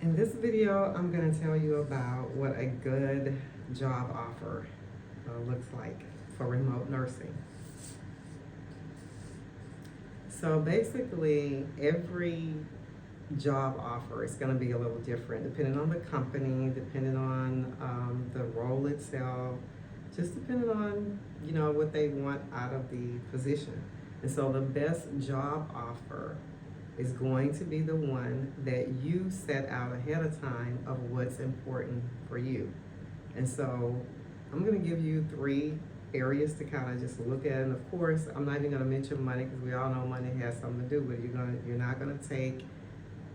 In this video, I'm going to tell you about what a good job offer looks like for remote nursing. So basically, every job offer is going to be a little different depending on the company, depending on the role itself, just depending on, what they want out of the position. And so the best job offer is going to be the one that you set out ahead of time of what's important for you. And so I'm going to give you 3 areas to kind of just look at. And of course, I'm not even going to mention money because we all know money has something to do with it. You're not going to take,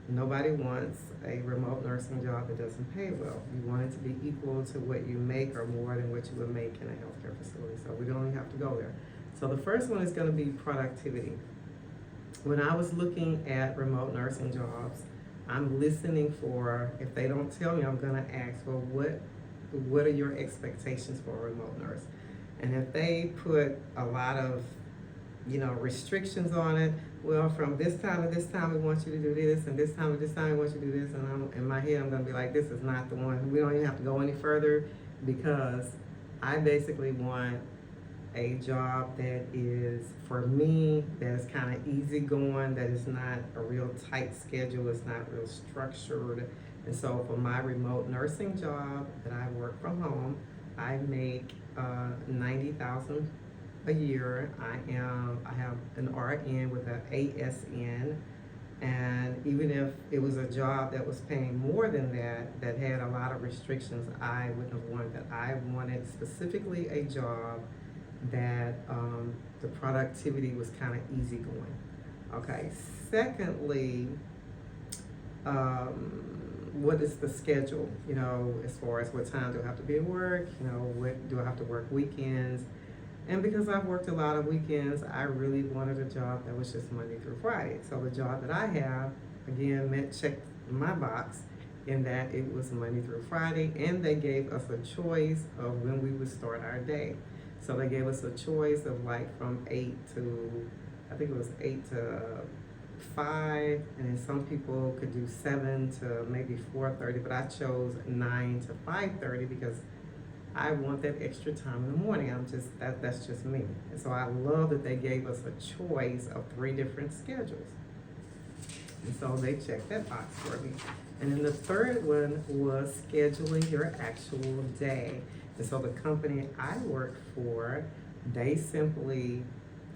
nobody wants a remote nursing job that doesn't pay well. You want it to be equal to what you make or more than what you would make in a healthcare facility. So we don't even have to go there. So the first one is going to be productivity. When I was looking at remote nursing jobs, I'm listening for, if they don't tell me, I'm going to ask, well, what are your expectations for a remote nurse? And if they put a lot of, restrictions on it, well, from this time to this time, we want you to do this, and this time to this time, we want you to do this, and in my head, I'm going to be like, this is not the one. We don't even have to go any further because I basically want a job that is, for me, that is kind of easygoing, that is not a real tight schedule, it's not real structured. And so for my remote nursing job that I work from home, I make $90,000 a year. I have an RN with an ASN, and even if it was a job that was paying more than that, that had a lot of restrictions, I wouldn't have wanted that. I wanted specifically a job that the productivity was kind of easygoing. Okay. Secondly, what is the schedule? As far as what time do I have to be at work? What do I have to work weekends? And because I've worked a lot of weekends, I really wanted a job that was just Monday through Friday. So the job that I have, again, checked my box in that it was Monday through Friday, and they gave us a choice of when we would start our day. So they gave us a choice of like from 8 to, I think it was 8 to 5, and then some people could do 7 to maybe 4:30, but I chose 9 to 5:30 because I want that extra time in the morning. That's just me. And so I love that they gave us a choice of 3 different schedules. And so they checked that box for me. And then the third one was scheduling your actual day. And so the company I work for, they simply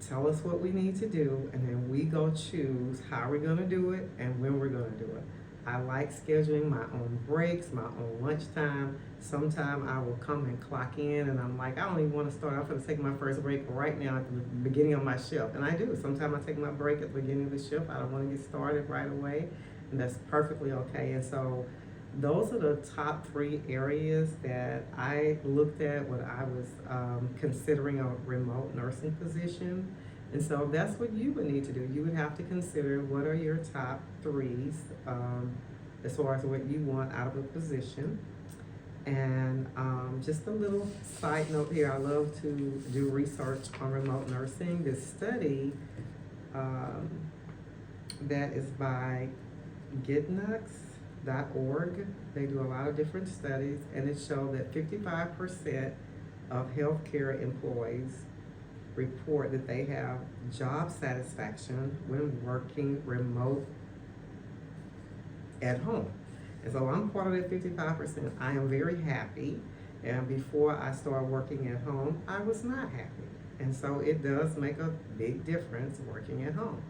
tell us what we need to do, and then we go choose how we're going to do it and when we're going to do it. I like scheduling my own breaks, my own lunchtime. Sometimes I will come and clock in and I'm like, I don't even want to start. I'm going to take my first break right now at the beginning of my shift. And I do. Sometimes I take my break at the beginning of the shift. I don't want to get started right away. And that's perfectly okay. And so those are the top 3 areas that I looked at when I was considering a remote nursing position. And so that's what you would need to do. You would have to consider what are your top 3s as far as what you want out of a position. And just a little side note here, I love to do research on remote nursing. This study that is by Getnux.org. They do a lot of different studies, and it showed that 55% of healthcare employees report that they have job satisfaction when working remote at home. And so I'm part of that 55%. I am very happy. And before I started working at home, I was not happy. And so it does make a big difference working at home.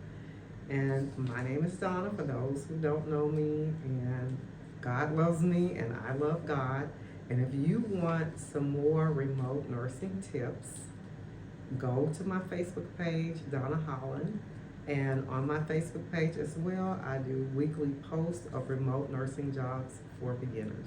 And my name is Donna, for those who don't know me, and God loves me and I love God. And if you want some more remote nursing tips, go to my Facebook page, Donna Holland. And on my Facebook page as well, I do weekly posts of remote nursing jobs for beginners.